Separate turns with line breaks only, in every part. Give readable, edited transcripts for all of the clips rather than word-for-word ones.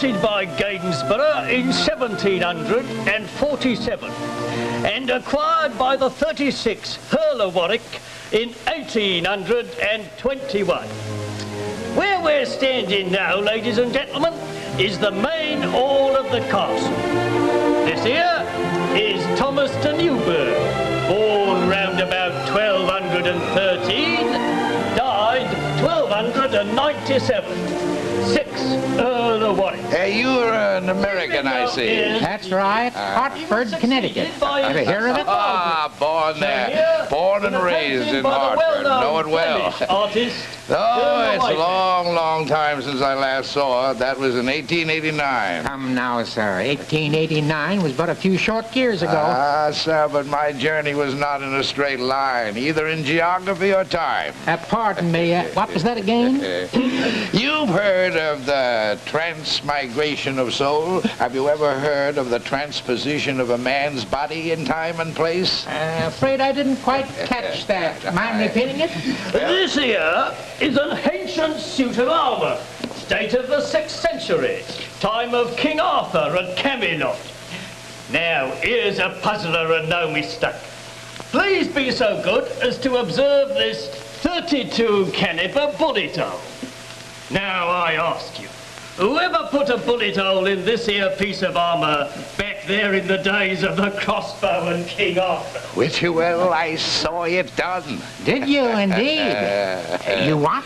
erected by Gainsborough in 1747 and acquired by the 36 Earl of Warwick in 1821. Where we're standing now, ladies and gentlemen, is the main hall of the castle. This here is Thomas de Newburgh, born round about 1213, died 1297. 6 Earl of Warwick.
You're an American, I see.
That's right. Hartford, Connecticut. Ever hear of it?
Ah, born there. Born and raised in Hartford. Know it well.
Artist.
Oh, it's a long, long time since I last saw it. That was in 1889.
Come now, sir. 1889 was but a few short years ago.
Ah, sir, but my journey was not in a straight line, either in geography or time.
Pardon me, what was that again?
You've heard of the transmigration of soul? Have you ever heard of the transposition of a man's body in time and place?
Afraid I didn't quite catch that. Mind repeating it?
This here is an ancient suit of armour, date of the 6th century, time of King Arthur at Camelot. Now, here's a puzzler and no mistake. Please be so good as to observe this 32 caliber bullet hole. Now, I ask you, whoever put a bullet hole in this here piece of armour back there in the days of the crossbow and King Arthur?
Which, well, I saw it done.
Did you indeed? You what?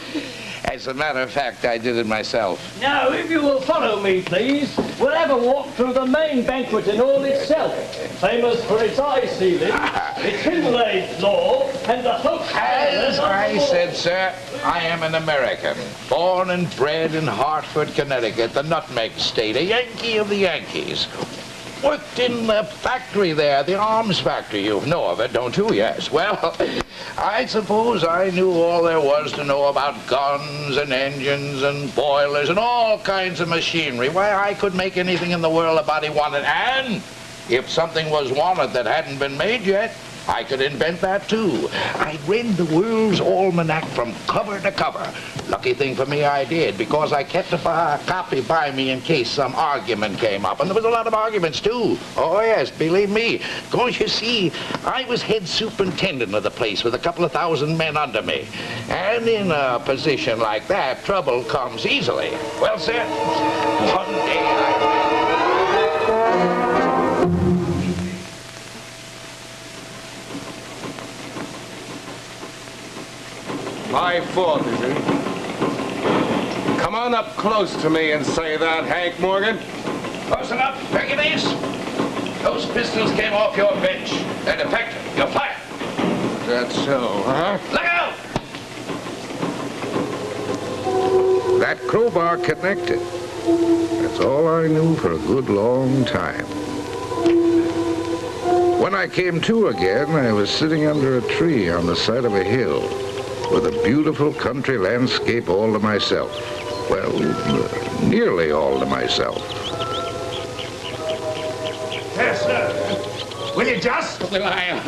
As a matter of fact, I did it myself.
Now, if you will follow me, please, we'll have a walk through the main banqueting hall itself, famous for its high ceiling, its inlaid floor, and the hook.
As I said, sir, I am an American, born and bred in Hartford, Connecticut, the nutmeg state, a Yankee of the Yankees. Worked in the factory there, the arms factory. You know of it, don't you? Yes. Well, I suppose I knew all there was to know about guns and engines and boilers and all kinds of machinery. Why, I could make anything in the world a body wanted. And if something was wanted that hadn't been made yet, I could invent that too. I'd read the world's almanac from cover to cover. Lucky thing for me I did, because I kept a copy by me in case some argument came up. And there was a lot of arguments too. Oh yes, believe me. Don't you see, I was head superintendent of the place with a couple of thousand men under me. And in a position like that, trouble comes easily. Well, sir, one day
5-4, is it? Come on up close to me and say that, Hank Morgan.
Close enough, Hercules. Those pistols came off your bench. They're defective. You're fired.
That's so, huh?
Look out!
That crowbar connected. That's all I knew for a good long time. When I came to again, I was sitting under a tree on the side of a hill with a beautiful country landscape all to myself. Well, nearly all to myself.
Yes, sir. Will you just?
Will I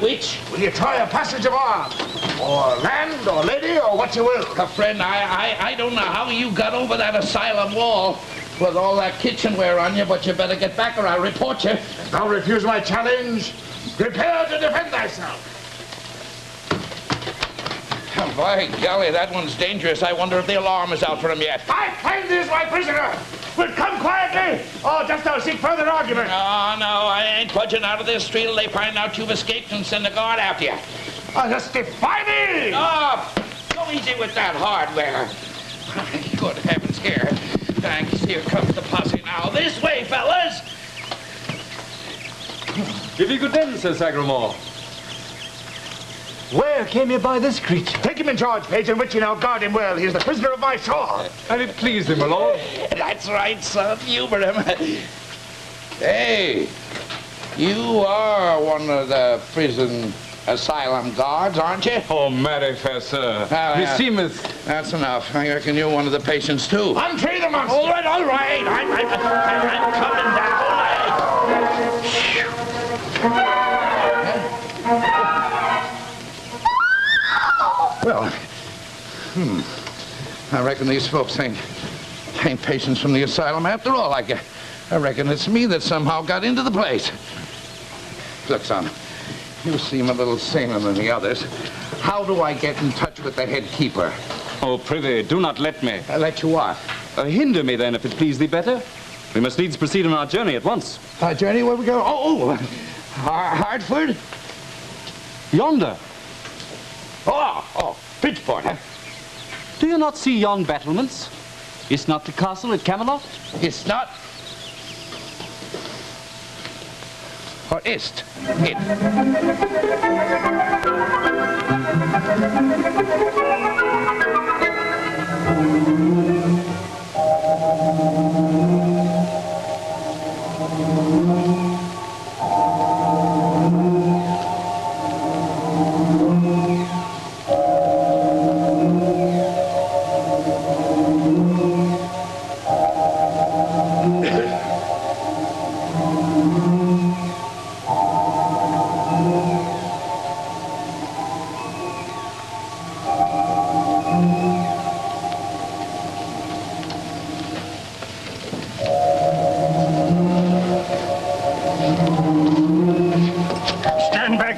which?
Will you try a passage of arms? Or land, or lady, or what you will?
Friend, I don't know how you got over that asylum wall with all that kitchenware on you, but you better get back or I'll report you.
Thou refuse my challenge. Prepare to defend thyself.
By golly, that one's dangerous. I wonder if the alarm is out for him yet.
I find thee as my prisoner. Will come quietly, or just to seek further argument?
No, I ain't budging out of this street till they find out you've escaped and send a guard after you.
I'll just defy thee!
Oh, go easy with that hardware. Good heavens, here. Thanks, here comes the posse now. This way, fellas!
Give you good day, Sir Sagramore.
Where came you by this creature? Take him in charge, Page, and wit you now guard him well. He is the prisoner of my sword.
And it pleased him, my lord.
That's right, son. Humor him. Hey, you are one of the prison asylum guards, aren't you?
Oh, marry, fair sir.
Yeah.
Meseemeth.
That's enough. I reckon you're one of the patients, too.
Untree the monster!
All right. I'm coming down. Well, I reckon these folks ain't obtain patients from the asylum after all. I reckon it's me that somehow got into the place. Look, son, you seem a little saner than the others. How do I get in touch with the head keeper?
Oh, prithee, do not let me.
Let you what?
Hinder me, then, if it please thee better. We must needs proceed on our journey at once.
Our journey, where we go? Oh, Hartford?
Yonder.
Oh, Bridgeport, huh?
Do you not see yon battlements? Is not the castle at Camelot?
It's not. Or ist it?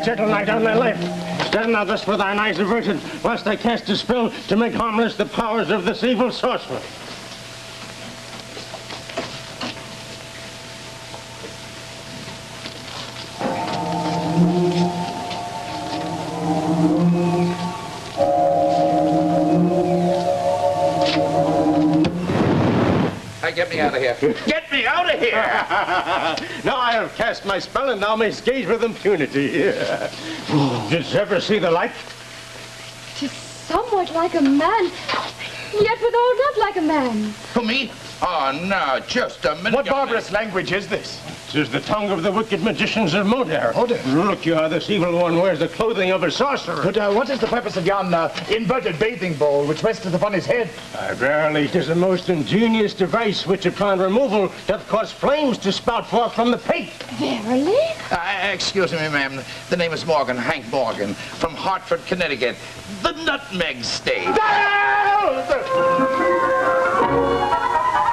Gentle knight on thy left. Stand thou thus with thine eyes averted, whilst I cast a spell to make harmless the powers of this evil sorcerer.
Get me out of here. Get me out of here!
Now I have cast my spell, and thou mayst gauge with impunity. Didst ever see the like?
'Tis somewhat like a man, yet withal not like a man.
Who, me? Oh, no, just a minute.
What barbarous language is this?
'Tis the tongue of the wicked magicians of Moder. Look you how this evil one wears the clothing of a sorcerer.
But what is the purpose of yon inverted bathing bowl which resteth upon his head?
Verily, 'tis a most ingenious device which upon removal doth cause flames to spout forth from the pate.
Verily?
Excuse me, ma'am. The name is Morgan, Hank Morgan, from Hartford, Connecticut. The Nutmeg State.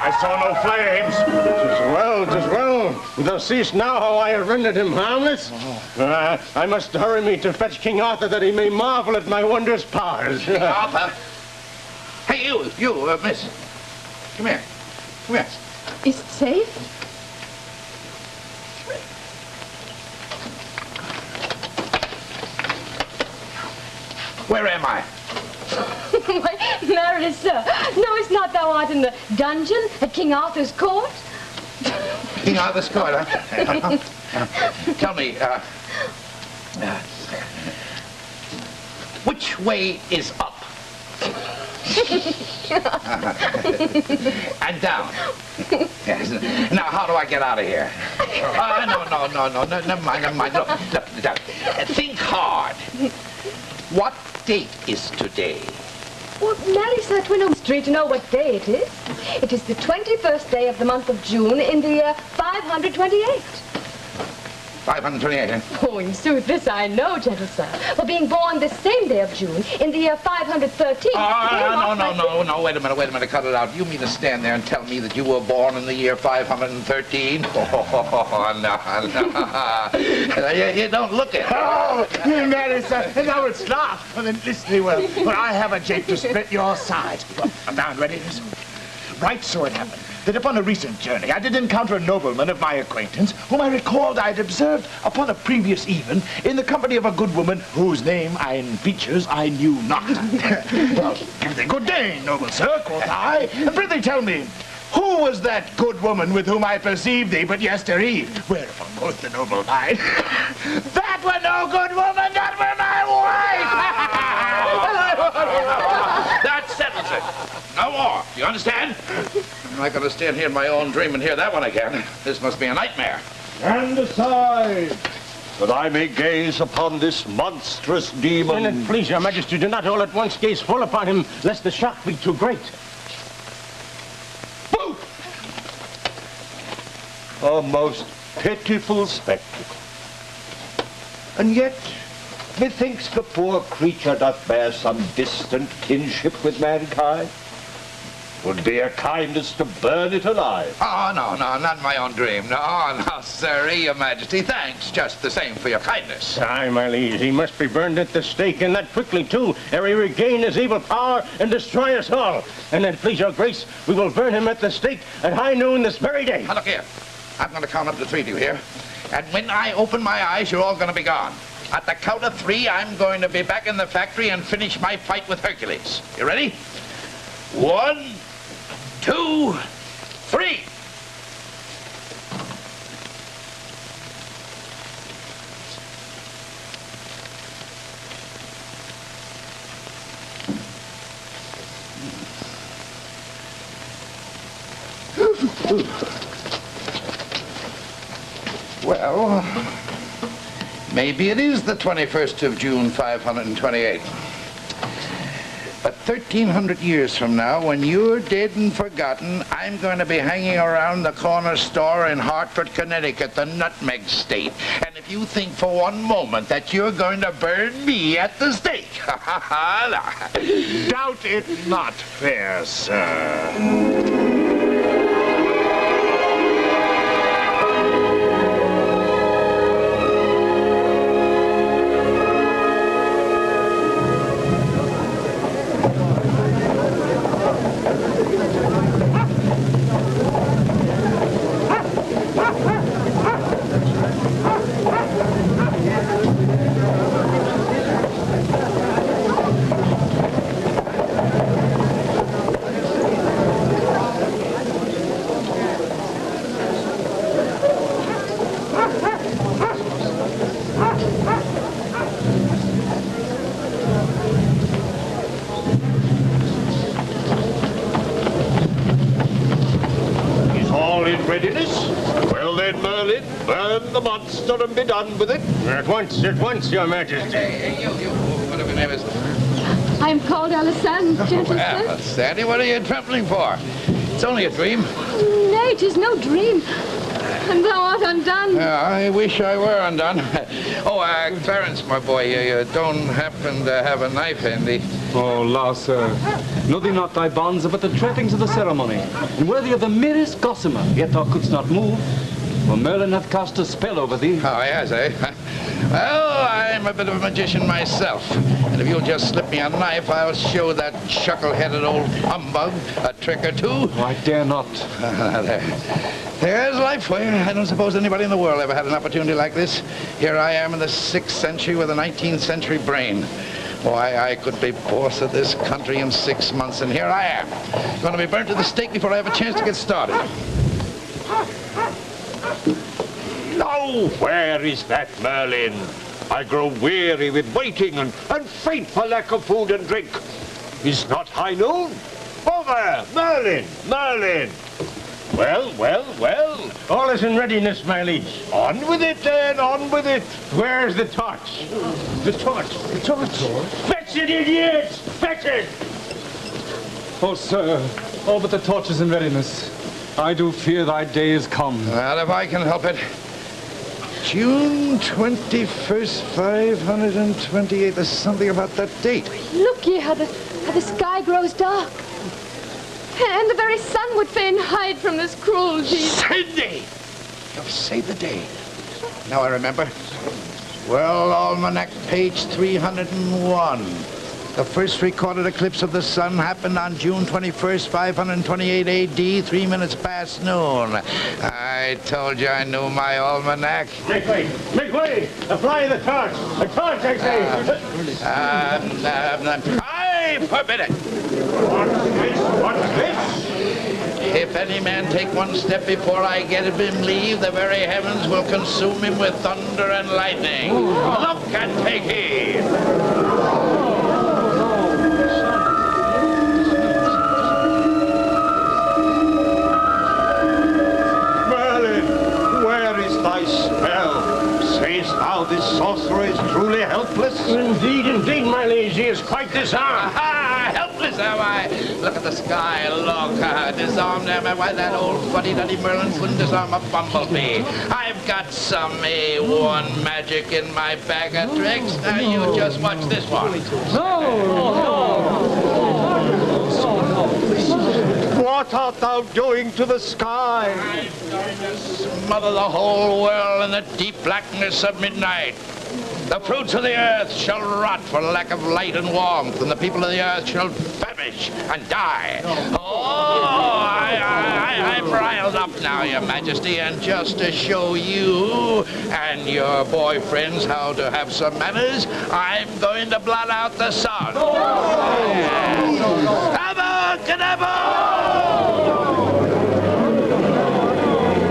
I saw no flames. 'Tis well, 'tis well. Thou seest now how I have rendered him harmless. I must hurry me to fetch King Arthur that he may marvel at my wondrous powers.
King Arthur? Hey, you, miss. Come here. Come here.
Is it safe?
Where am I?
Why, marvelous sir, knowest not thou art in the dungeon at King Arthur's court?
King Arthur's court, huh? Tell me, which way is up? And down. Yes. Now, how do I get out of here? No, never mind. Look, think hard. What date is today?
Well, marry sir, 'twere no mystery to know what day it is. It is the 21st day of the month of June in the year 528.
528, eh?
Oh, in sooth, this I know, gentle sir. For being born this same day of June in the year 513.
No, wait a minute, cut it out. You mean to stand there and tell me that you were born in the year 513? Oh, no. You don't look it.
Oh, Mary, sir, now it's not. Well, then listen well, for I have a jape to split your side. Well, I'm down ready. Right so it happened that upon a recent journey I did encounter a nobleman of my acquaintance whom I recalled I'd observed upon a previous even in the company of a good woman whose name and features I knew not. Well, give thee good day, noble sir, quoth I, and prithee tell me, who was that good woman with whom I perceived thee but yestereve? Whereupon quoth the noble knight, that were no good woman, that were my wife!
That settles it. No more. You understand? I'm not going to stand here in my own dream and hear that one again. This must be a nightmare.
Stand aside, that I may gaze upon this monstrous demon.
When it please your majesty, do not all at once gaze full upon him, lest the shock be too great.
Boo! A most pitiful spectacle. And yet, methinks the poor creature doth bear some distant kinship with mankind. 'Twould be a kindness to burn it alive.
Oh, no, not my own dream. No, sirree, your majesty. Thanks just the same for your kindness.
Aye, my liege, he must be burned at the stake, and that quickly, too, ere he regain his evil power and destroy us all. And then, please your grace, we will burn him at the stake at high noon this very day.
Now, look here. I'm going to count up to 3, do you hear? And when I open my eyes, you're all going to be gone. At the count of 3, I'm going to be back in the factory and finish my fight with Hercules. You ready? 1, 2, 3. Well, maybe it is the 21st of June, 528. But 1,300 years from now, when you're dead and forgotten, I'm going to be hanging around the corner store in Hartford, Connecticut, the Nutmeg State. And if you think for one moment that you're going to burn me at the stake,
Doubt it not, fair sir.
Burn the monster and be done with it.
At once, your majesty.
Hey, you, whatever your name is.
I'm called Alisande, gentle
Well,
sir.
Sandy, what are you trembling for? It's only a dream.
Nay, 'tis no dream. And thou art undone.
I wish I were undone. Clarence, my boy, you don't happen to have a knife handy.
Oh, la, sir. Know thee not thy bonds, but the trappings of the ceremony, and worthy of the merest gossamer, yet thou couldst not move. For Merlin hath cast a spell over thee.
Oh, yes, eh? Well, I'm a bit of a magician myself. And if you'll just slip me a knife, I'll show that chuckle-headed old humbug a trick or two.
Oh, I dare not.
There's life for you. I don't suppose anybody in the world ever had an opportunity like this. Here I am in the 6th century with a 19th century brain. Why, I could be boss of this country in 6 months, and here I am. Going to be burnt to the stake before I have a chance to get started.
Now, where is that Merlin? I grow weary with waiting and faint for lack of food and drink. Is not high noon? Over! Merlin! Merlin! Well.
All is in readiness, my liege.
On with it, then, on with it.
Where's the torch? The torch.
Fetch it, idiots! Fetch it!
Oh, sir. Oh, but the torch is in readiness. I do fear thy day is come.
Well, if I can help it. June 21st, 528. There's something about that date.
Look ye how the sky grows dark. And the very sun would fain hide from this cruelty.
Sandy! You've saved the day. Now I remember. World Almanac, page 301. The first recorded eclipse of the sun happened on June 21st, 528 A.D., 3 minutes past noon. I told you I knew my almanac.
Make way! Make way! Apply the torch! The torch, I say!
I forbid it!
What's this?
If any man take one step before I get him leave, the very heavens will consume him with thunder and lightning. Look and take heed!
Thy spell. Sayest thou this sorcerer is truly helpless?
Indeed, my liege, he is quite disarmed.
Helpless am I? Look at the sky, look. Disarmed am I? Why, that old fuddy-duddy Merlin couldn't disarm a bumblebee. I've got some A1 magic in my bag of tricks. Now you just watch this one.
what art thou doing to the sky?
I'm going to smother the whole world in the deep blackness of midnight. The fruits of the earth shall rot for lack of light and warmth, and the people of the earth shall famish and die. Oh, I'm riled up now, Your Majesty, and just to show you and your boyfriends how to have some manners, I'm going to blot out the sun.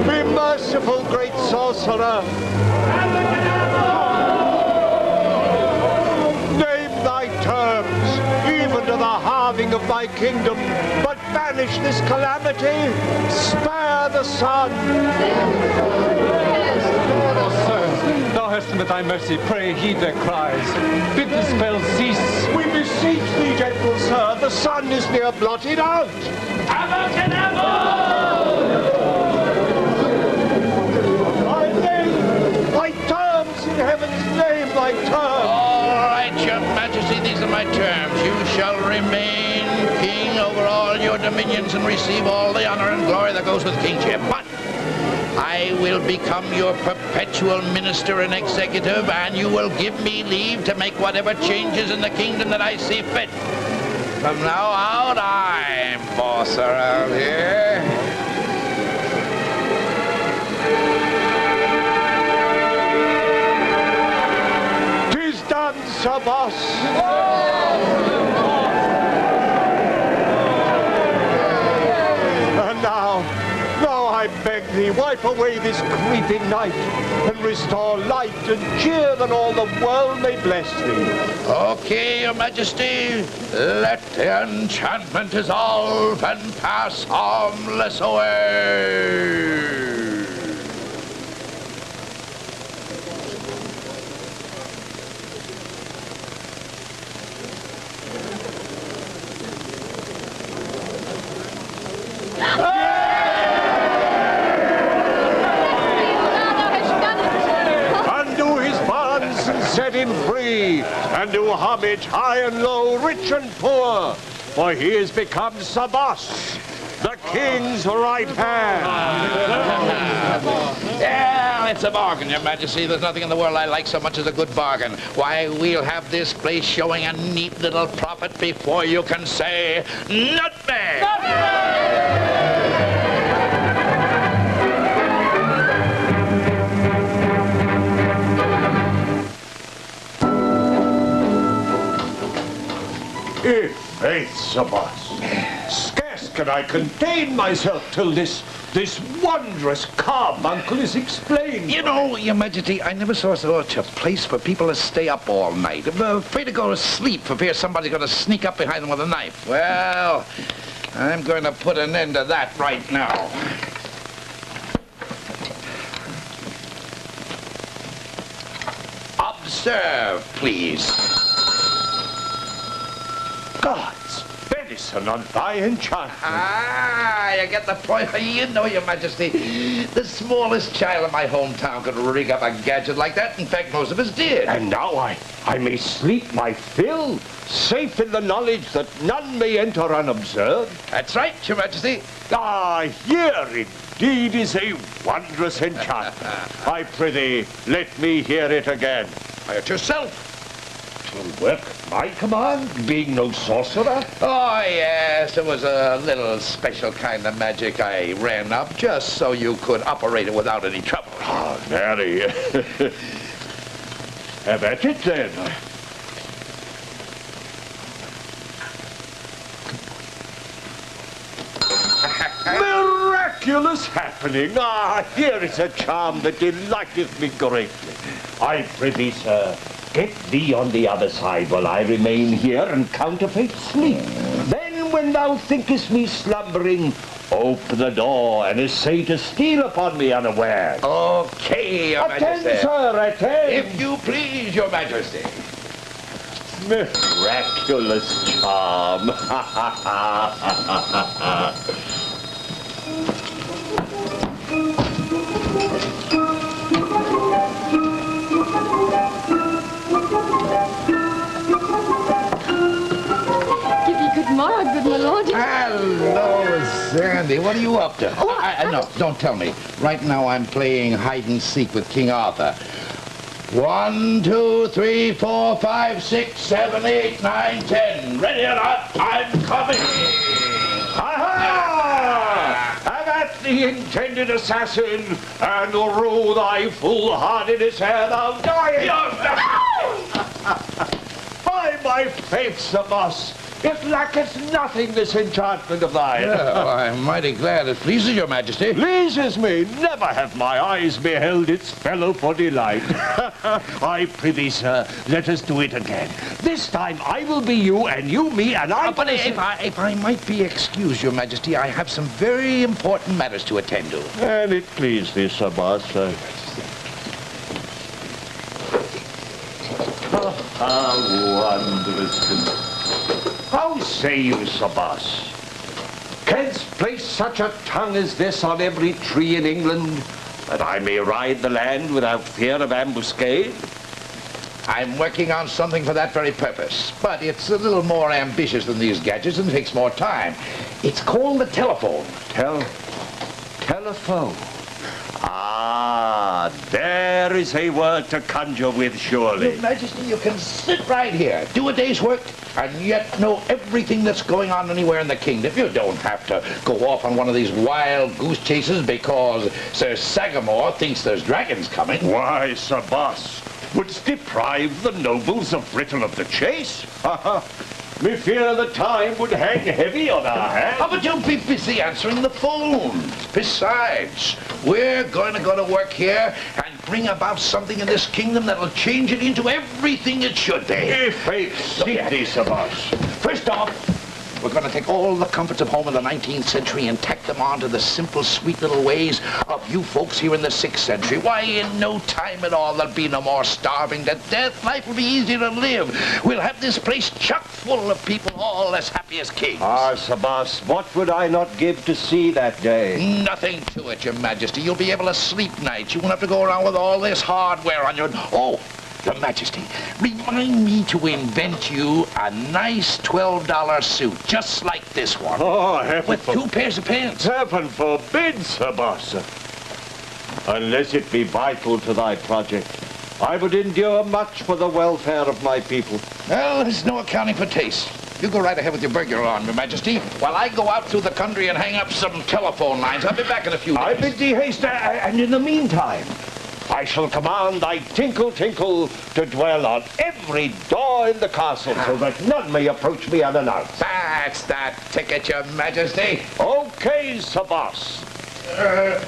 Be merciful, great sorcerer. Name thy terms, even to the halving of thy kingdom, but banish this calamity. Spare the sun.
Thou hast with thy mercy, pray heed their cries. Bid the spell cease.
We beseech thee, gentle sir, the sun is near blotted out. Thy terms in heaven's name, thy terms.
All right, Your Majesty, these are my terms. You shall remain king over all your dominions and receive all the honor and glory that goes with kingship. But I will become your perpetual minister and executive, and you will give me leave to make whatever changes in the kingdom that I see fit. From now out, I'm boss around here.
Tis done, Sir Boss. And now I beg thee, wipe away this creeping night, and restore light and cheer that all the world may bless thee.
Okay, Your Majesty, let the enchantment dissolve and pass harmless away.
Set him free, and do homage high and low, rich and poor, for he has become Sir Boss, the king's right hand.
Yeah, it's a bargain, Your Majesty. There's nothing in the world I like so much as a good bargain. Why, we'll have this place showing a neat little profit before you can say nutmeg.
Faith, Sir Boss, scarce can I contain myself till this wondrous carbuncle is explained.
You know, Your Majesty, I never saw such a place for people to stay up all night. I'm afraid to go to sleep for fear somebody's going to sneak up behind them with a knife. Well, I'm going to put an end to that right now. Observe, please.
Gods, venison on thy enchantment.
Ah, you get the point. You know, Your Majesty, the smallest child in my hometown could rig up a gadget like that. In fact, most of us did.
And now I may sleep my fill, safe in the knowledge that none may enter unobserved.
That's right, Your Majesty.
Ah, here indeed is a wondrous enchantment. I prithee, let me hear it again.
Try it yourself.
To work my command, being no sorcerer?
Oh, yes, it was a little special kind of magic I ran up just so you could operate it without any trouble.
Ah, very. Have at it, then. Miraculous happening! Ah, here is a charm that delighteth me greatly. I prithee, sir, get thee on the other side while I remain here and counterfeit sleep. Then, when thou thinkest me slumbering, open the door and essay to steal upon me unaware.
Okay, Your Majesty.
Attend, sir, attend.
If you please, Your Majesty.
Miraculous charm.
Good morrow, good my lord.
Hello, sir. Majesty, what are you up to? No, don't tell me. Right now I'm playing hide and seek with King Arthur. 1, 2, 3, 4, 5, 6, 7, 8, 9, 10. Ready or not, I'm coming.
Aha! Have at the intended assassin, and rule thy foolhardiness ere thou diest. By my faith, Sir Boss, it lacketh nothing, this enchantment of thine.
Well, I'm mighty glad it pleases your Majesty.
Pleases me. Never have my eyes beheld its fellow for delight. I prithee, sir, let us do it again. This time I will be you, and you me, and I...
But if I might be excused, your Majesty, I have some very important matters to attend to.
And it please thee, Sir Boss. How wondrous. How say you, Sir Boss? Canst place such a tongue as this on every tree in England, that I may ride the land without fear of ambuscade?
I'm working on something for that very purpose, but it's a little more ambitious than these gadgets and takes more time. It's called the telephone.
Telephone? Ah, there is a word to conjure with, surely.
Your Majesty, you can sit right here, do a day's work, and yet know everything that's going on anywhere in the kingdom. You don't have to go off on one of these wild goose chases because Sir Sagamore thinks there's dragons coming.
Why, Sir Boss, wouldst deprive the nobles of Britain of the chase? Me fear the time would hang heavy on our hands.
How about you be busy answering the phone? Besides, we're going to go to work here and bring about something in this kingdom that'll change it into everything it should be.
Faith, seek thee, Sir Boss.
First off, we're going to take all the comforts of home in the 19th century and tack them on to the simple, sweet little ways of you folks here in the 6th century. Why, in no time at all, there'll be no more starving to death. Life will be easier to live. We'll have this place chock full of people all as happy as kings.
Ah, Sir Boss, what would I not give to see that day?
Nothing to it, Your Majesty. You'll be able to sleep nights. You won't have to go around with all this hardware on your... Oh, Your Majesty, remind me to invent you a nice $12 suit, just like this one.
Oh, heaven
with 2 pairs of pants.
Heaven forbid, Sir Boss. Unless it be vital to thy project, I would endure much for the welfare of my people.
Well, there's no accounting for taste. You go right ahead with your burglar alarm, Your Majesty, while I go out through the country and hang up some telephone lines. I'll be back in a few days.
I bid thee haste, and in the meantime, I shall command thy tinkle tinkle to dwell on every door in the castle so that none may approach me unannounced.
That's that ticket, Your Majesty.
Okay, Sir Boss.
Morning,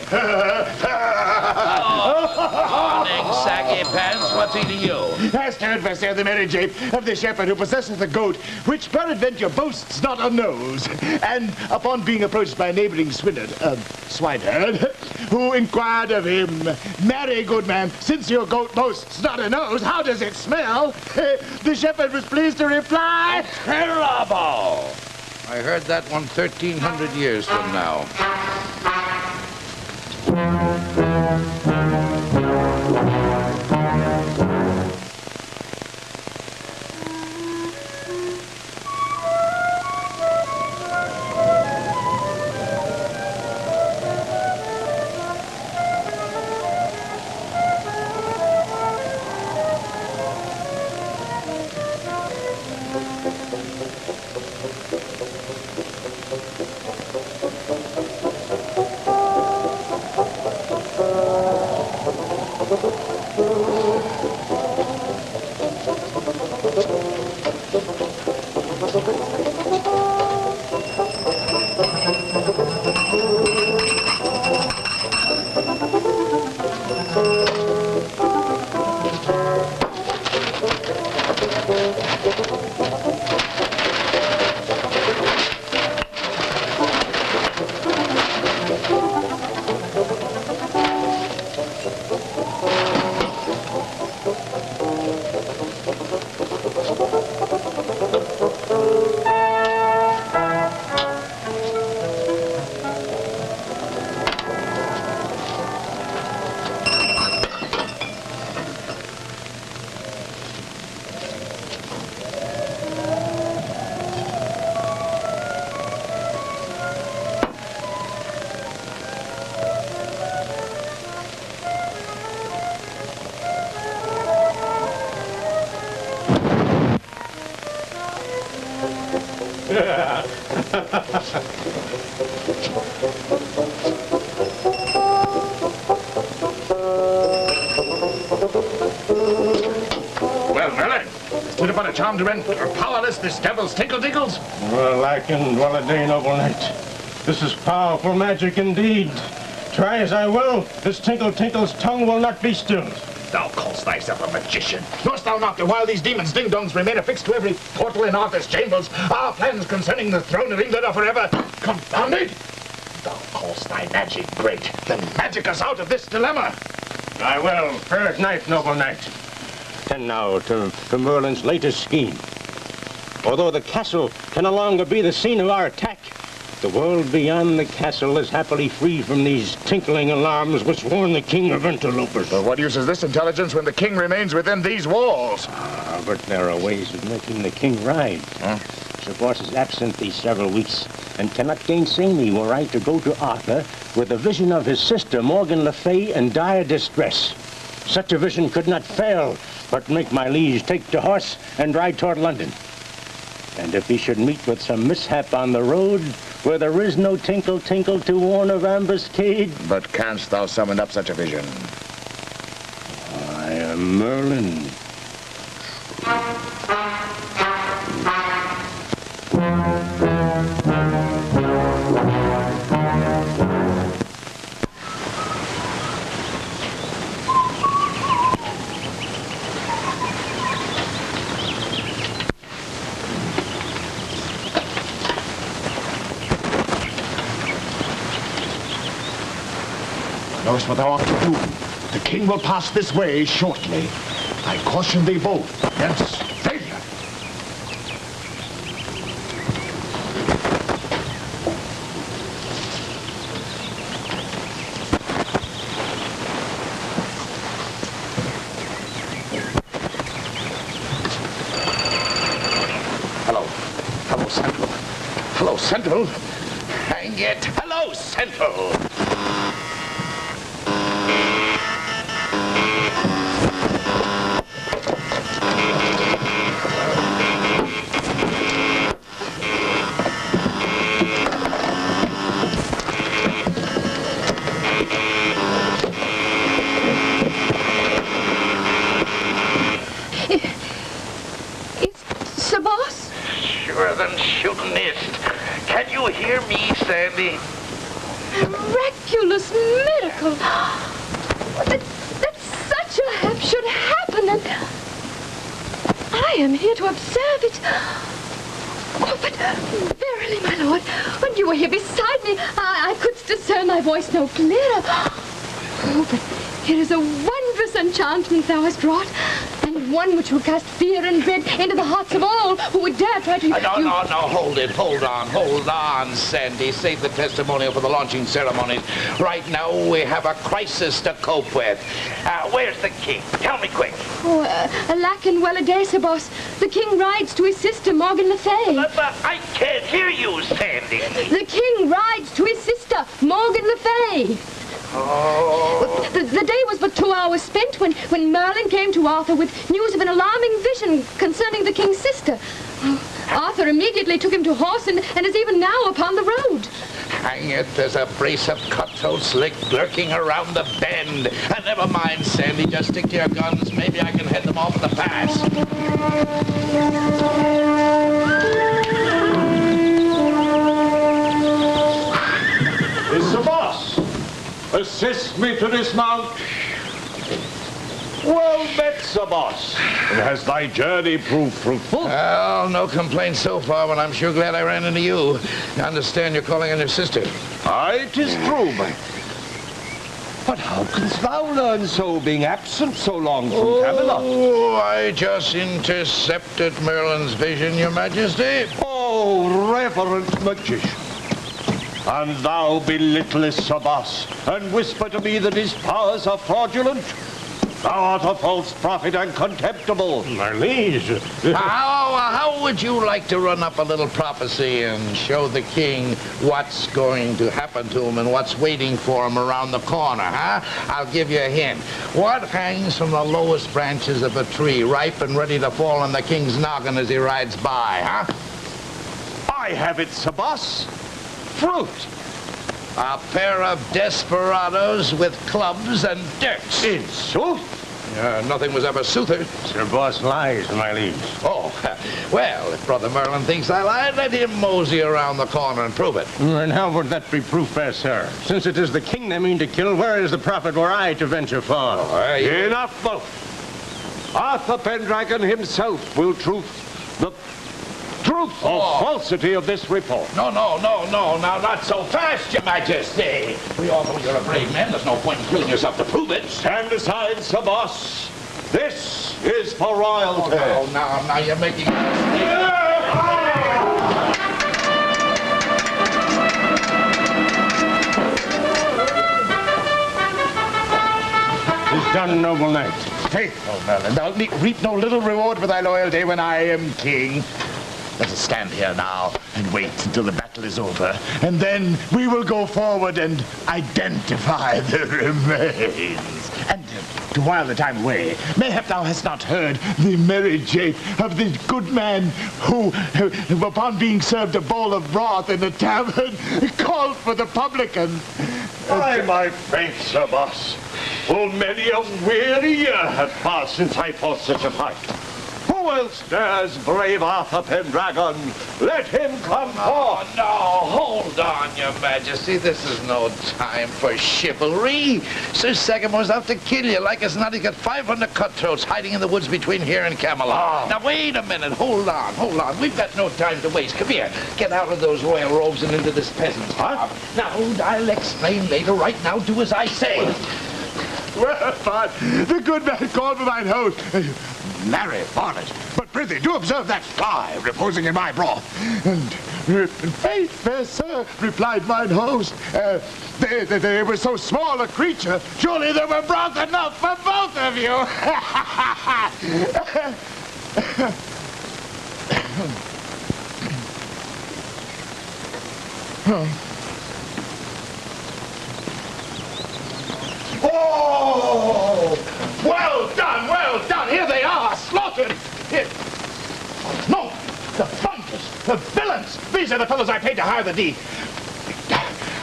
saggy pants. What's eating you?
Hast heard, Monsieur the Merry Jape, of the shepherd who possesseth a goat, which peradventure boasts not a nose, and upon being approached by a neighboring swineherd, who inquired of him, "Marry, good man, since your goat boasts not a nose, how does it smell?" The shepherd was pleased to reply,
"Terrible!" I heard that one 1,300 years from now.
upon a charm to render powerless this devil's tinkle-tinkles?
Well, lacking well a day, noble knight. This is powerful magic indeed. Try as I will, this Tinkle-Tinkle's tongue will not be stilled.
Thou callst thyself a magician. Knowest thou not that while these demons' ding-dongs remain affixed to every portal in Arthur's chambers, our plans concerning the throne of England are forever confounded? Thou callst thy magic great, then magic us out of this dilemma.
I will. Fair night, noble knight. And now to Merlin's latest scheme. Although the castle can no longer be the scene of our attack, the world beyond the castle is happily free from these tinkling alarms which warn the king of interlopers.
Well, what use is this intelligence when the king remains within these walls?
But there are ways of making the king ride. Sir Boss is absent these several weeks and cannot gainsay me were I to go to Arthur with a vision of his sister, Morgan Le Fay, in dire distress. Such a vision could not fail but make my liege take to horse and ride toward London. And if he should meet with some mishap on the road, where there is no tinkle-tinkle to warn of ambuscade...
But canst thou summon up such a vision?
I am Merlin.
Knowest what thou ought to do? The king will pass this way shortly. I caution thee both against failure. Hello. Hello, Central. Hello, Central. Hang it. Hello, Central.
Sandy?
Miraculous miracle! That such a hap should happen, and I am here to observe it. Oh, but verily, my lord, when you were here beside me, I could discern thy voice no clearer. Oh, but it is a wondrous enchantment thou hast wrought, and one which will cast fear and dread into the hearts of all who would dare try to...
No, hold it. Hold on, Sandy. Save the testimonial for the launching ceremonies. Right now, we have a crisis to cope with. Where's the king? Tell me quick.
Oh, alack and well a day, Sir Boss. The king rides to his sister, Morgan Le Fay.
But I can't hear you, Sandy.
The king rides to his sister, Morgan Le Fay.
Oh.
The day was but 2 hours spent when Merlin came to Arthur with news of an alarming vision concerning the king's sister. Arthur immediately took him to horse and is even now upon the road.
Hang it, there's a brace of cutthroats lurking around the bend. And never mind, Sandy, just stick to your guns. Maybe I can head them off at the pass.
Sir Boss, assist me to dismount. Well met, Sir Boss. And has thy journey proved fruitful?
Well, no complaints so far, but I'm sure glad I ran into you. I understand you're calling on your sister.
Aye, 'tis true, but how canst thou learn so, being absent so long from Camelot?
Oh, I just intercepted Merlin's vision, your majesty.
Oh, reverend magician. And thou belittlest Sir Boss, and whisper to me that his powers are fraudulent? Thou art a false prophet and contemptible.
My liege.
How would you like to run up a little prophecy and show the king what's going to happen to him and what's waiting for him around the corner, huh? I'll give you a hint. What hangs from the lowest branches of a tree, ripe and ready to fall on the king's noggin as he rides by, huh?
I have it, Sir Boss. Fruit.
A pair of desperados with clubs and dirks.
In sooth?
Nothing was ever soother.
Sir Boss lies, my liege.
Oh, well, if Brother Merlin thinks I lied, let him mosey around the corner and prove it.
And how would that be proof, fair sir? Since it is the king they mean to kill, where is the prophet were I to venture for?
Enough both. Arthur Pendragon himself will the truth or falsity of this report.
No, now, not so fast, Your Majesty. We all know you're a brave man. There's no point in killing yourself to prove it.
Stand aside, Sir Boss. This is for royalty.
Oh, now you're making a mistake.
Tis done, noble knight.
Faith, O Merlin, thou reap no little reward for thy loyalty when I am king. Let us stand here now and wait until the battle is over, and then we will go forward and identify the remains. And to while the time away, mayhap thou hast not heard the merry jape of the good man who, upon being served a bowl of broth in a tavern, called for the publican.
By my faith, Sir Boss, full many a weary year hath passed since I fought such a fight. Who else dares brave Arthur Pendragon? Let him come forth.
No, hold on, Your Majesty. This is no time for chivalry. Sir Sagramore's out to kill you. Like as not, he's got 500 cutthroats hiding in the woods between here and Camelot. Now, wait a minute. Hold on. We've got no time to waste. Come here. Get out of those royal robes and into this peasant's garb. Now, I'll explain later. Right now, do as I say.
Whereupon the good man called for mine host. Marry, varlet, but prithee, do observe that fly reposing in my broth. And faith, fair sir, replied mine host, they were so small a creature, surely there were broth enough for both of you. Oh! Well done! Here they are, slaughtered! Here. No! The bunglers! The villains! These are the fellows I paid to hire the deed.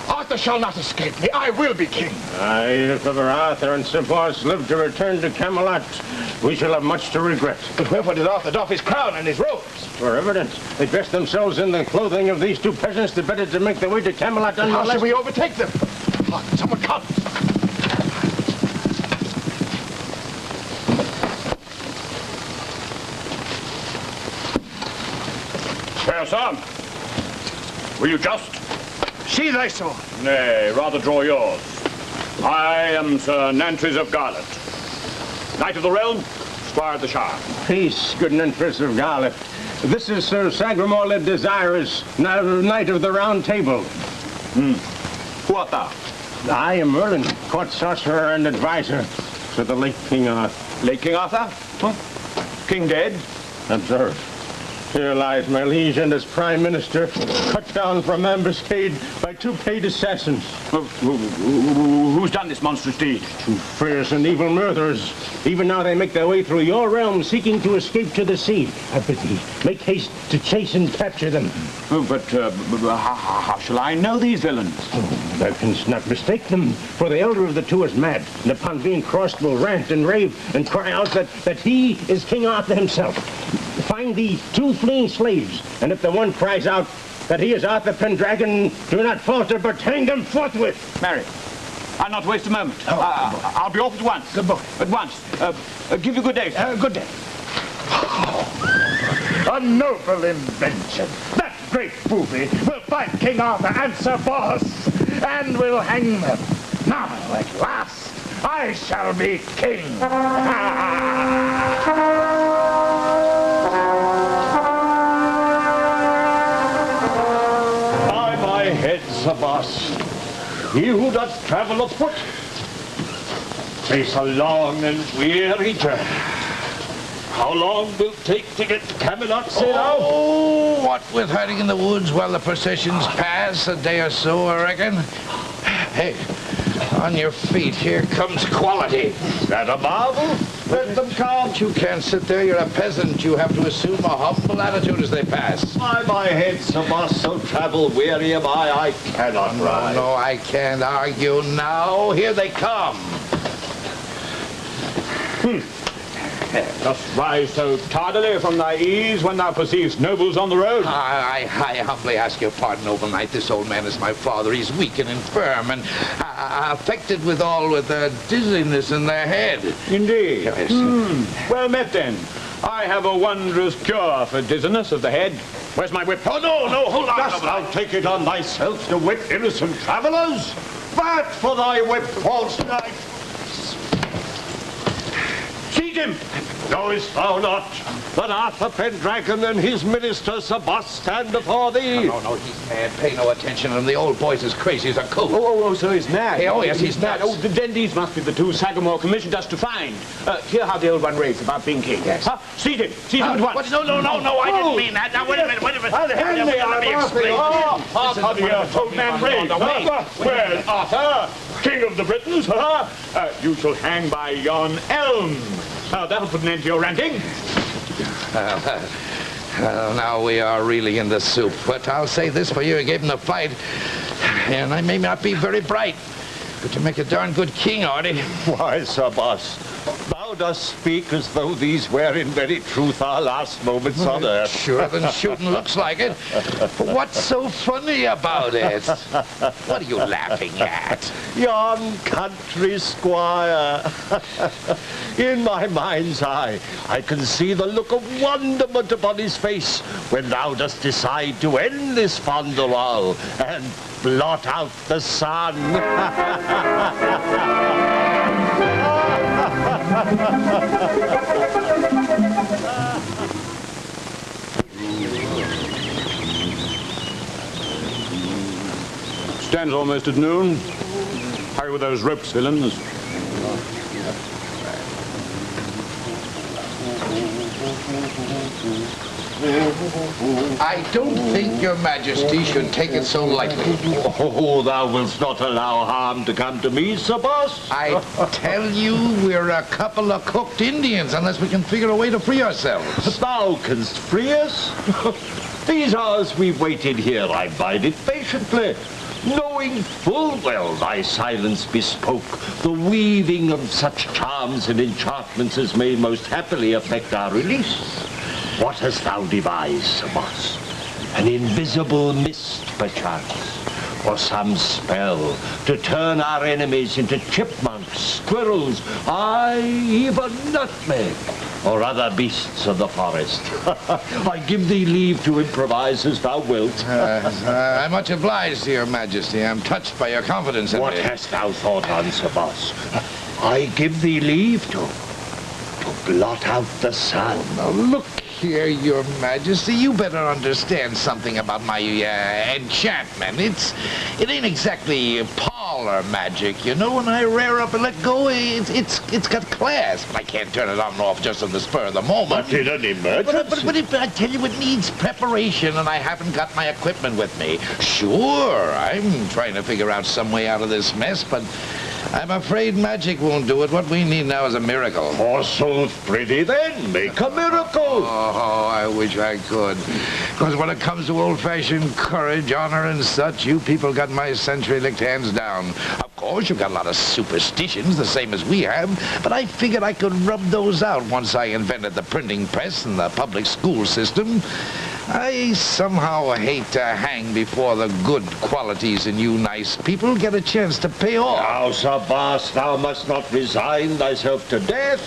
Arthur shall not escape me. I will be king.
Aye, if ever Arthur and Sir Boss live to return to Camelot, we shall have much to regret.
But wherefore did Arthur doff his crown and his robes?
For evidence, they dressed themselves in the clothing of these two peasants that better to make their way to Camelot
How shall we overtake them? Someone come!
Fair son, will you just?
Sheathe thy sword.
Nay, rather draw yours. I am Sir Nantris of Garlet, Knight of the Realm, Squire of the Shire.
Peace, good Nantris of Garlet. This is Sir Sagramore le Desirous, Knight of the Round Table.
Who art thou?
I am Merlin, court sorcerer and advisor to the late King Arthur.
Late King Arthur? Huh? King dead?
Observe. Here lies my liege and his prime minister, cut down from ambuscade by two paid assassins.
Who's done this monstrous deed?
Two fierce and evil murderers. Even now they make their way through your realm, seeking to escape to the sea. I bid thee, make haste to chase and capture them.
But how shall I know these villains?
Thou canst not mistake them, for the elder of the two is mad, and upon being crossed will rant and rave and cry out that he is King Arthur himself. Find thee two fleeing slaves, and if the one cries out that he is Arthur Pendragon, do not falter, but hang them forthwith.
Marry, I'll not waste a moment. I'll be off at once.
Good boy.
At once. Give you good day.
Good day. A noble invention. That great booby will find King Arthur and Sir Boss, and will hang them. Now, at last, I shall be king.
By my head, Sir Boss, he who doth travel afoot face a long and weary journey. How long will it take to get to Camelot, say thou?
Oh, what with hiding in the woods while the processions pass, a day or so, I reckon. Hey, on your feet, here comes quality.
Is that a marvel? Let them come.
You can't sit there, you're a peasant. You have to assume a humble attitude as they pass.
By my head, Sir Boss, so travel weary am I cannot ride.
No, I can't argue now. Here they come.
Dost rise so tardily from thy ease when thou perceivest nobles on the road?
I humbly ask your pardon, noble knight. This old man is my father. He's weak and infirm, and affected with dizziness in their head.
Indeed.
Yes.
Well met, then. I have a wondrous cure for dizziness of the head. Where's my whip?
Oh, no, hold on.
Dost thou take it on thyself to whip innocent travellers? Bat for thy whip, false knight! Seize him! Knowest thou not that Arthur Pendragon and his minister Sir Boss stand before thee?
No, he's mad. Pay no attention to him. The old boy's as crazy as a coot.
Oh, so he's mad.
Oh, yes, he's
mad.
nuts.
Oh, then these must be the two Sagamore commissioned us to find. Hear how the old one raves about being king.
Yes.
Seize him at once.
No, I didn't mean that. Now, wait a minute.
Hand me
Let me explain.
How do you old man rave? Well, Arthur, king of the Britons, you shall hang by yon elm. That'll put an end to your ranting.
Now we are really in the soup. But I'll say this for you. You gave him the fight. And I may not be very bright, but you make a darn good king, Artie.
Why, Sir Boss, thou dost speak as though these were in very truth our last moments on earth.
Sure than shooting looks like it. What's so funny about it? What are you laughing at?
Yon country squire. In my mind's eye, I can see the look of wonderment upon his face when thou dost decide to end this fondle and blot out the sun. Stands almost at noon. Hurry with those ropes, villains.
I don't think your majesty should take it so lightly.
Oh, thou wilt not allow harm to come to me, Sir Boss?
I tell you, we're a couple of cooked Indians unless we can figure a way to free ourselves.
Thou canst free us? These hours we've waited here, I bide it patiently, knowing full well thy silence bespoke the weaving of such charms and enchantments as may most happily effect our release. What hast thou devised, Sir Boss? An invisible mist, perchance, or some spell to turn our enemies into chipmunks, squirrels, aye, even nutmeg, or other beasts of the forest. I give thee leave to improvise as thou wilt.
I'm much obliged to your majesty. I'm touched by your confidence in
What
me.
hast thou thought on, Sir Boss? I give thee leave to blot out the sun.
Now, look here, your majesty. You better understand something about my enchantment. It ain't exactly parlor magic, you know. When I rear up and let go, it's got class. But I can't turn it on and off just on the spur of the moment.
But in an emergency.
But I tell you, it needs preparation, and I haven't got my equipment with me. Sure, I'm trying to figure out some way out of this mess, but I'm afraid magic won't do it. What we need now is a miracle.
Forsooth, prithee then, make a miracle.
Oh, I wish I could. Because when it comes to old-fashioned courage, honor, and such, you people got my century-licked hands down. Of course, you've got a lot of superstitions, the same as we have, but I figured I could rub those out once I invented the printing press and the public school system. I somehow hate to hang before the good qualities in you nice people get a chance to pay off.
Now, Sir Boss, thou must not resign thyself to death.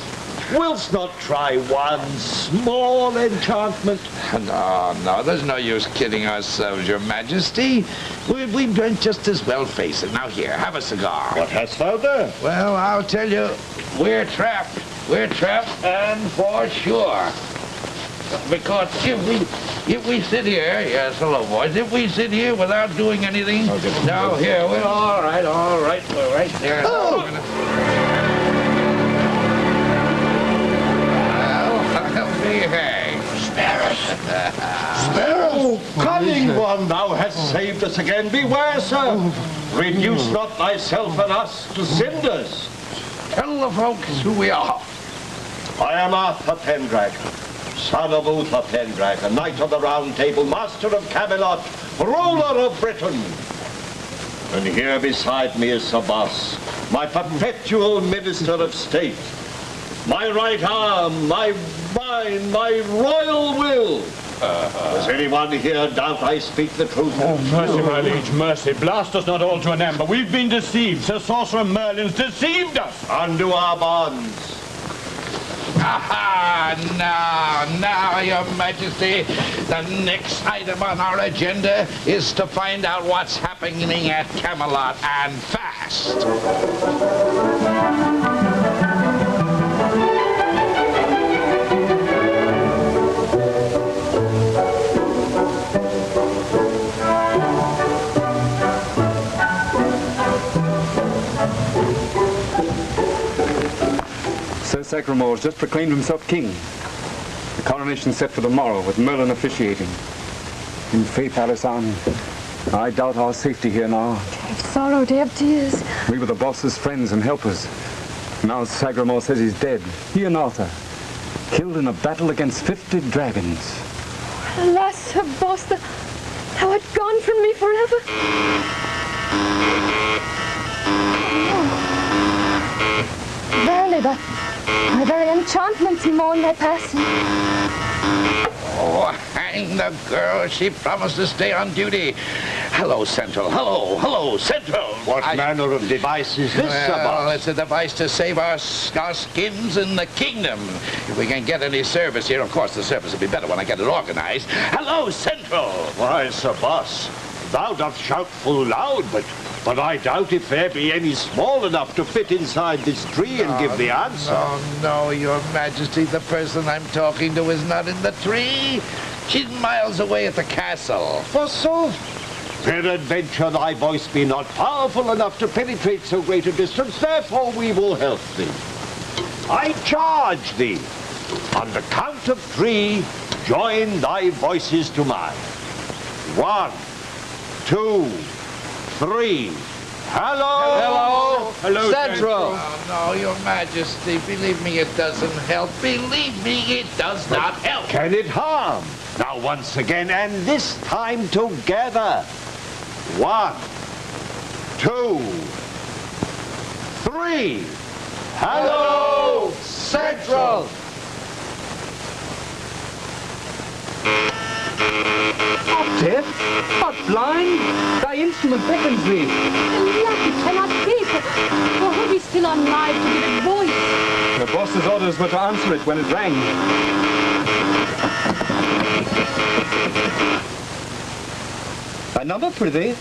Wilt not try one small enchantment?
No, there's no use kidding ourselves, your majesty. We'd just as well face it. Now here, have a cigar.
What hast thou there?
Well, I'll tell you, we're trapped. We're trapped, and for sure. Because if we sit here, yes, hello, boys, if we sit here without doing anything, now here, we're all right, we're right there. Oh! Well, I'll be hanged.
Sparrow, cunning one, thou hast saved us again. Beware, sir. Reduce not thyself and us to cinders.
Tell the folks who we are.
I am Arthur Pendragon, son of Uther Pendragon, knight of the Round Table, master of Camelot, ruler of Britain. And here beside me is Sir Boss, my perpetual minister of state. my right arm, my mind, my royal will. Does anyone here doubt I speak the truth?
Oh, mercy, my liege, mercy. Blast us not all to an ember. We've been deceived. Sir Sorcerer Merlin's deceived us.
Undo our bonds.
Aha! Now, Your Majesty, the next item on our agenda is to find out what's happening at Camelot, and fast.
Sir Sagramor has just proclaimed himself king. The coronation set for the morrow, with Merlin officiating. In faith, Alisane, I doubt our safety here now.
Day of sorrow, day of tears.
We were the boss's friends and helpers. Now Sagramor says he's dead. He and Arthur, killed in a battle against 50 dragons.
Alas, Sir Boss, thou art gone from me forever. Verily, my very enchantments mourn thy passing.
Oh, hang the girl. She promised to stay on duty. Hello, Central. Hello, Central.
What manner of device is this, Sir
Well,
Boss?
it's a device to save our skins in the kingdom. If we can get any service here, of course, the service will be better when I get it organized. Hello, Central.
Why, Sir Boss, thou dost shout full loud, but I doubt if there be any small enough to fit inside this tree and give the answer.
No, Your Majesty. The person I'm talking to is not in the tree. She's miles away at the castle.
For so? Peradventure thy voice be not powerful enough to penetrate so great a distance, therefore we will help thee. I charge thee, on the count of 3, join thy voices to mine. 1, 2, 3. Hello!
Hello, Central. Oh, no, Your Majesty. Believe me, it doesn't help. Believe me, it does not help.
Can it harm? Now once again, and this time together. 1, 2, 3. Hello, Central!
Not deaf, not blind. Thy instrument beckons thee.
Alack, it cannot be, for are we still alive to give it voice?
The boss's orders were to answer it when it rang. Thy number, prithee?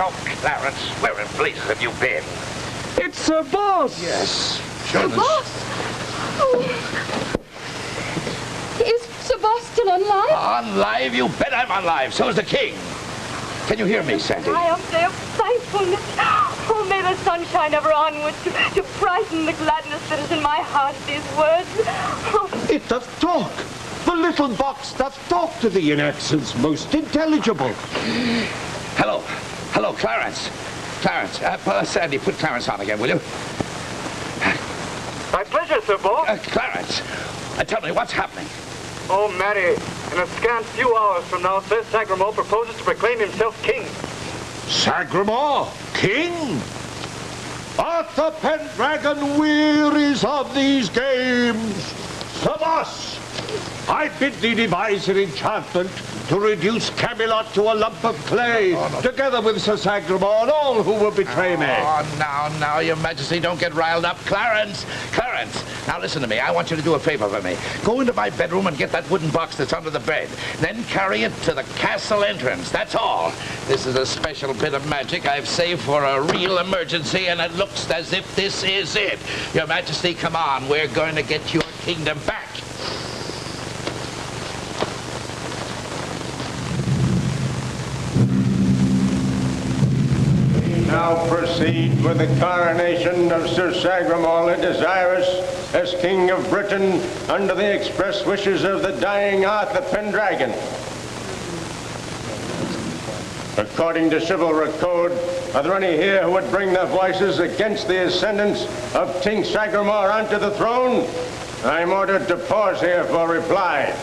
Oh, Clarence, where in blazes have you been?
It's Sir Boss!
Yes.
Sir Boss? Oh. Is Sir Boss still alive?
On live? You bet I'm on live. So is the king. Can you hear me, Sandy?
Triumph day of thankfulness. Oh, may the sun shine ever onwards to brighten the gladness that is in my heart at these words. Oh.
It doth talk. The little box doth talk to thee in accents most intelligible.
Hello, Clarence. Sandy, put Clarence on again, will you?
My pleasure, Sir Boss.
Clarence, tell me what's happening.
Oh, Mary, in a scant few hours from now, Sir Sagramor proposes to proclaim himself king.
Sagramor, king? Arthur Pendragon wearies of these games. Sir Boss, I bid thee devise an enchantment to reduce Camelot to a lump of clay, together with Sir Sagramor and all who will betray me.
Oh, now, Your Majesty, don't get riled up. Clarence, now listen to me. I want you to do a favor for me. Go into my bedroom and get that wooden box that's under the bed. Then carry it to the castle entrance. That's all. This is a special bit of magic I've saved for a real emergency, and it looks as if this is it. Your Majesty, come on. We're going to get your kingdom back.
Now proceed with the coronation of Sir Sagramor le Desirous as King of Britain under the express wishes of the dying Arthur Pendragon. According to chivalric code, are there any here who would bring their voices against the ascendance of King Sagramor onto the throne? I'm ordered to pause here for reply.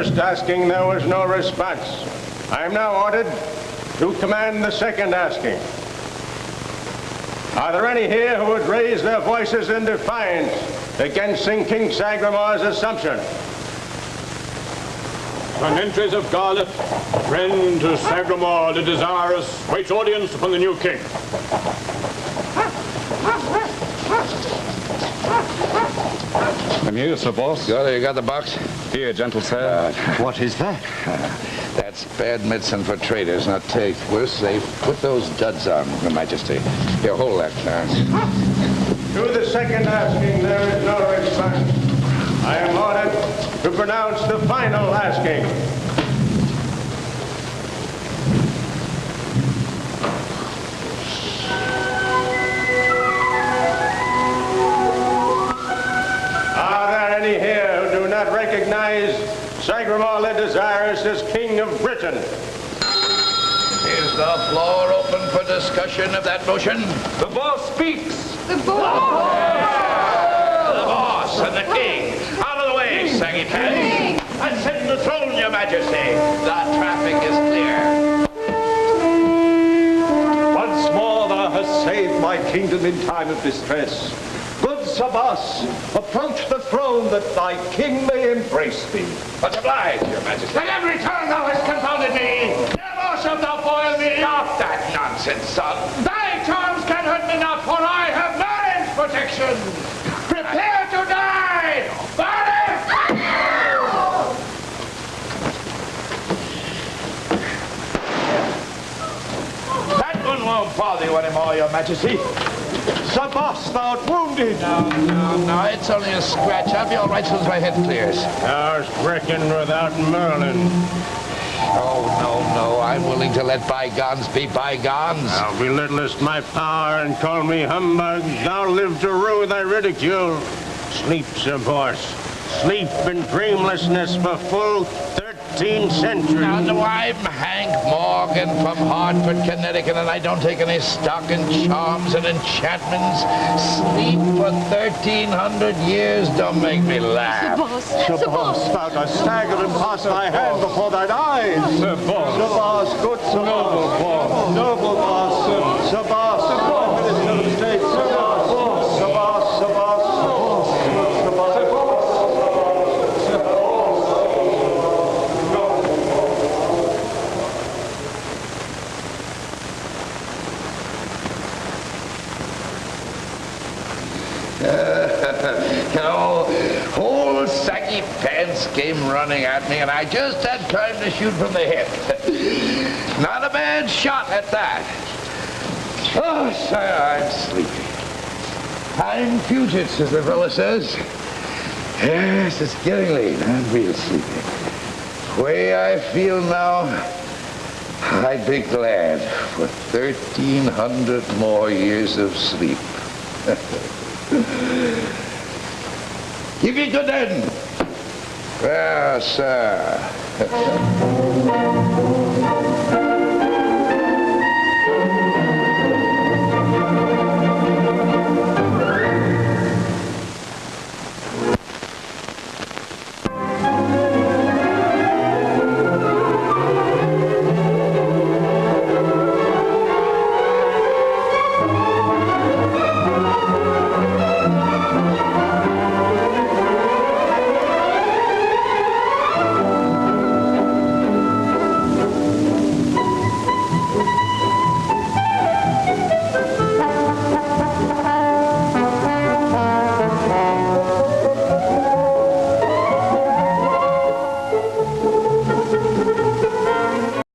first asking, there was no response. I am now ordered to command the second asking. Are there any here who would raise their voices in defiance against King Sagramore's assumption?
On entries of Garlet, friend to Sagramore the Desirous, waits audience upon the new king.
I'm here, Sir Boss.
You got the box?
Here, gentle sir. What is that?
That's bad medicine for traitors. Now take. We're safe. Put those duds on, Your Majesty. Here, hold that, Clarence.
To the second asking, there is no response. I am ordered to pronounce the final asking. Are there any here who do not recognize Sagramore le Desirous as King of Britain?
Is the floor open for discussion of that motion?
The boss speaks.
The boss!
The boss and the king. Out of the way, Saggy Pants. And sit in the throne, Your Majesty. The traffic is clear.
Once more thou hast saved my kingdom in time of distress. Good Sir Boss, approach the throne that thy king may embrace thee.
Much obliged, Your Majesty.
At every turn thou hast confounded me. Never shalt thou foil me.
Stop that nonsense, son.
Thy charms can hurt me not, for I have Merlin's protection. Prepare to die! Merlin!
That one won't bother you anymore, Your Majesty.
Sir Boss, thou art wounded.
No, it's only a scratch. I'll be all right as soon as my head clears.
Thou'st reckoned without Merlin.
Oh, no. I'm willing to let bygones be bygones.
Thou belittlest my power and call me humbug. Thou live to rue thy ridicule. Sleep, Sir Boss. Sleep in dreamlessness for full 13 centuries.
Now, I'm Hank Morgan from Hartford, Connecticut, and I don't take any stock in charms and enchantments. Sleep for 1,300 years, don't make me laugh.
Sir Boss, thou dost stagger and pass thy hand before thine eyes. Sir Boss. Sir Boss, good Sir Boss. Noble Boss. Sir Boss. Sir Boss. Minister of the State. Sir Boss. Sir Boss. Sir Boss. Sir Boss. Sir Boss.
Whole saggy pants came running at me, and I just had time to shoot from the hip. Not a bad shot at that. Oh, sir, I'm sleepy. I'm Puget, as the fella says. Yes, it's getting late. I'm real sleepy. The way I feel now, I'd be glad for 1,300 more years of sleep. You be good then. Well, sir.